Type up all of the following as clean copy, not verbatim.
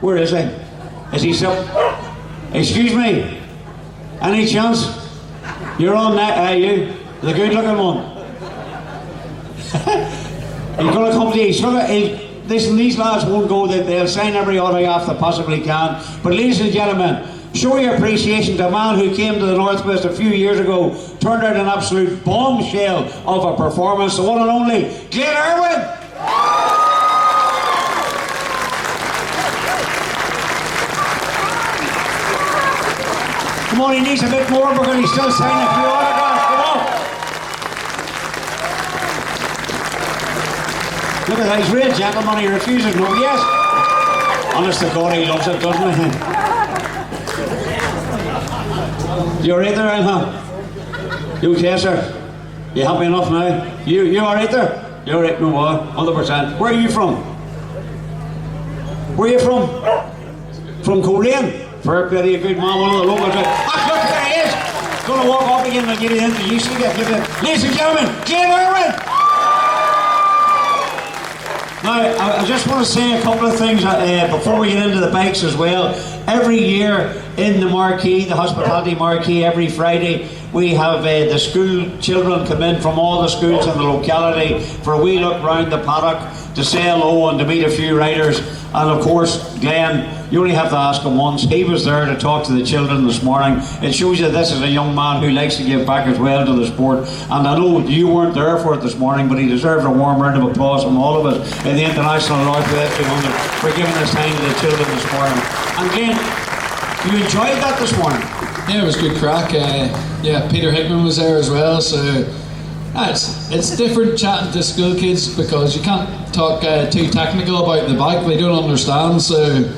Where is he? Is he still? Excuse me. Any chance? You're on that, you? The good-looking one. He's going to come to you. Listen, these lads won't go. They'll sign every autograph they possibly can. But ladies and gentlemen, show your appreciation to a man who came to the Northwest a few years ago, turned out an absolute bombshell of a performance, the one and only Irwin. Come on, he needs a bit more because he's still signing a few autographs. Come on. Look at that, he's a real gentleman, he refuses no, yes. Honest to God, he loves it, doesn't he? You alright there, huh? You okay, sir? You happy enough now? You alright there? You alright, no more, 100%. Where are you from? Where are you from? From Coleraine? Fair play to you, good man, one of the locals. Ah, look, there he is! Gonna walk off again and give you the introduction again. Ladies and gentlemen, Irwin! Now, I just want to say a couple of things before we get into the bikes as well. Every year in the marquee, the hospitality marquee, every Friday, we have the school children come in from all the schools in the locality for a wee look round the paddock to say hello and to meet a few riders. And of course, Glenn, you only have to ask him once. He was there to talk to the children this morning. It shows you this is a young man who likes to give back as well to the sport. And I know you weren't there for it this morning, but he deserves a warm round of applause from all of us in the International Northwest 200 for giving us time to the children this morning. And Glenn, you enjoyed that this morning? Yeah, it was good crack. Yeah, Peter Hickman was there as well, so it's different chatting to school kids because you can't talk too technical about the bike. They don't understand, so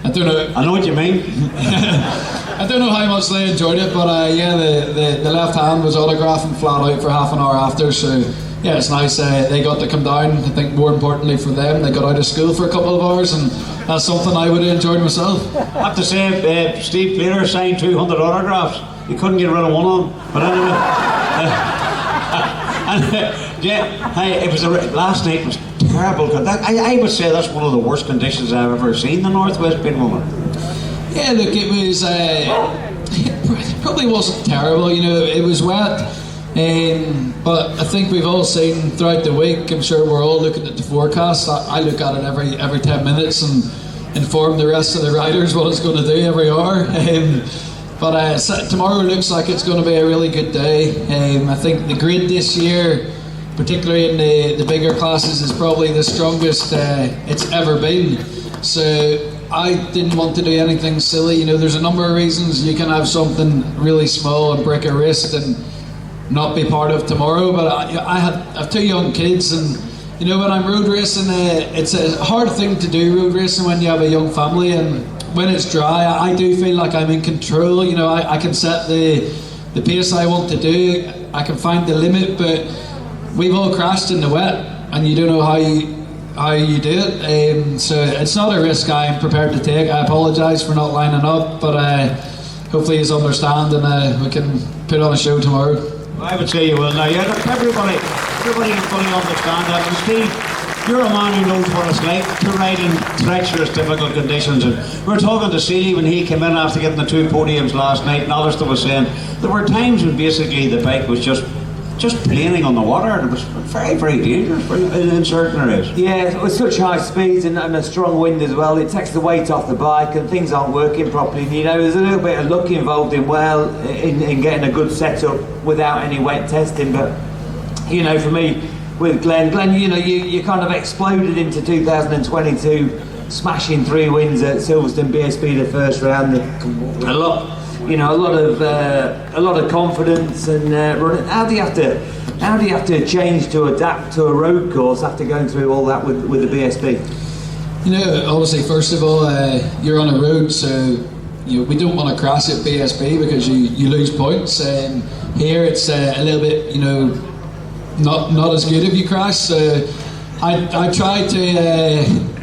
I don't know. I know what you mean. I don't know how much they enjoyed it, but yeah, the left hand was autographing flat out for half an hour after, so yeah, it's nice. They got to come down. I think more importantly for them, they got out of school for a couple of hours, and that's something I would have enjoyed myself. I have to say, Steve Plater signed 200 autographs. He couldn't get rid of one of them, but anyway. Yeah, hey, it was last night was terrible. I would say that's one of the worst conditions I've ever seen the Northwest been running. Yeah, look, it was. It probably wasn't terrible. You know, it was wet. But I think we've all seen throughout the week, I'm sure we're all looking at the forecast. I look at it every 10 minutes and inform the rest of the riders what it's going to do every hour. But tomorrow looks like it's going to be a really good day. I think the grid this year, particularly in the bigger classes, is probably the strongest it's ever been. So I didn't want to do anything silly. You know, there's a number of reasons you can have something really small and break a wrist and not be part of tomorrow, but I have two young kids, and you know, when I'm road racing, it's a hard thing to do road racing when you have a young family, and when it's dry, I do feel like I'm in control. You know, I can set the pace I want to do, I can find the limit, but we've all crashed in the wet, and you don't know how you do it, so it's not a risk I'm prepared to take. I apologise for not lining up, but hopefully you understand, and we can put on a show tomorrow. I would say you will now. Yeah, look, everybody can fully understand that. And Steve, you're a man who knows what it's like to ride in treacherous, difficult conditions. And we were talking to Seeley when he came in after getting the 2 podiums last night, and Alistair was saying there were times when basically the bike was just planing on the water, and it was very, very dangerous in certain areas. Yeah, with such high speeds and a strong wind as well, it takes the weight off the bike and things aren't working properly. And, you know, there's a little bit of luck involved in getting a good setup without any wet testing. But, you know, for me, with Glenn, you know, you kind of exploded into 2022, smashing 3 wins at Silverstone BSB the first round. A lot of confidence and running. How do you have to change to adapt to a road course after going through all that with the BSB? You know, obviously, first of all, you're on a road, so you know, we don't want to crash at BSB because you lose points. Here, it's a little bit, you know, not as good if you crash. So I try to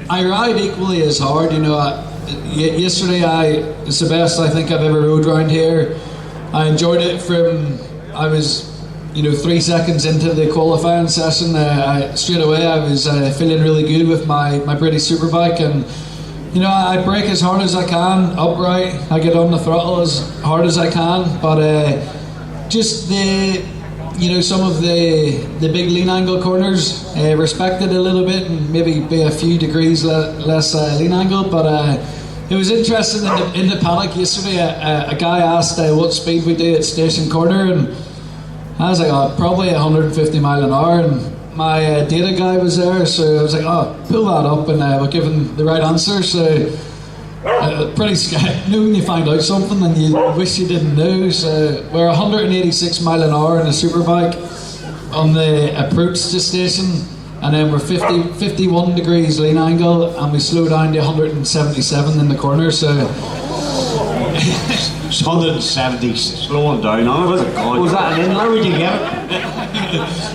I ride equally as hard. You know, yesterday it's the best I think I've ever rode around here. I enjoyed it from I was 3 seconds into the qualifying session. Straight away I was feeling really good with my British Superbike, and You know, I brake as hard as I can, upright. I get on the throttle as hard as I can, but just some of the big lean angle corners, respect it a little bit and maybe be a few degrees less lean angle. But it was interesting in the paddock yesterday. A guy asked what speed we do at Station Corner, and I was like, probably 150 mile an hour. And my data guy was there, so I was like, pull that up, and we're given the right answer. So pretty scary. You know when you find out something and you wish you didn't know. So we're 186 mile an hour in a superbike on the approach to station, and then we're 51 degrees lean angle, and we slow down to 177 in the corner. So 170, slowing down. Was that an inlet? Where would you get it?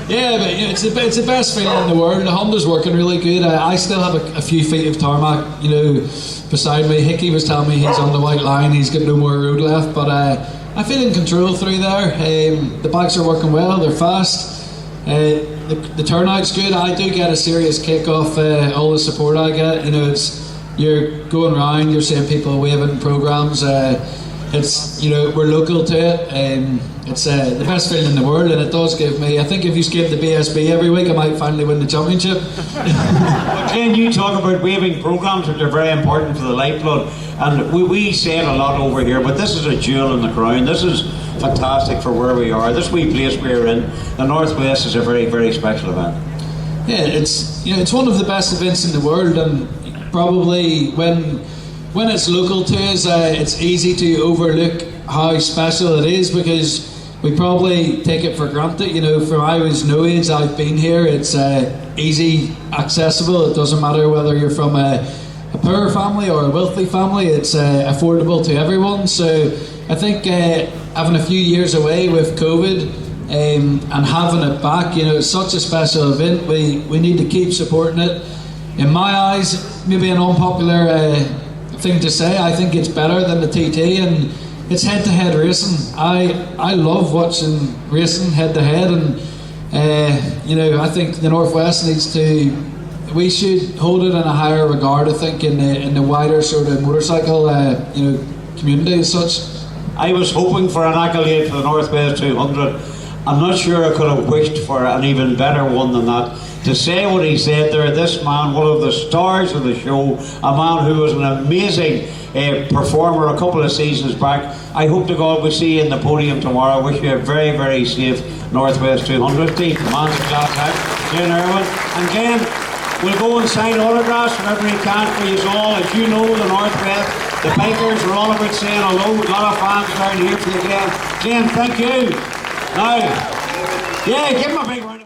Yeah, but it's the best feeling in the world. The Honda's working really good. I still have a few feet of tarmac, beside me. Hickey was telling me he's on the white line. He's got no more road left, but I feel in control through there. The bikes are working well. They're fast. The turnout's good. I do get a serious kick off all the support I get. You're going around. You're seeing people waving programs. We're local to it. It's the best feeling in the world, and it does give me. I think if you skip the BSB every week, I might finally win the championship. Again, you talk about waving programs, which are very important for the lifeblood, and we say it a lot over here. But this is a jewel in the crown. This is fantastic for where we are. This wee place we're in, the Northwest, is a very, very special event. Yeah, it's one of the best events in the world, and probably when it's local to us, it's easy to overlook how special it is, because we probably take it for granted. From I was no age, I've been here. It's easy accessible. It doesn't matter whether you're from a poor family or a wealthy family. It's affordable to everyone. So I think having a few years away with COVID and having it back, it's such a special event. We need to keep supporting it. In my eyes, maybe an unpopular thing to say, I think it's better than the TT, and it's head-to-head racing. I love watching racing head-to-head, and I think the Northwest we should hold it in a higher regard, I think, in the wider sort of motorcycle community as such. I was hoping for an accolade for the Northwest 200. I'm not sure I could have wished for an even better one than that. To say what he said there, this man, one of the stars of the show, a man who was an amazing performer a couple of seasons back. I hope to God we see you in the podium tomorrow. I wish you a very, very safe Northwest 200 team. Man's a glass out. Jane Irwin. And again, we'll go and sign autographs whenever he can for you all. As you know, the Northwest, the bikers are all about saying hello. A lot of fans down here for you again. Jane, thank you. Now, give him a big round.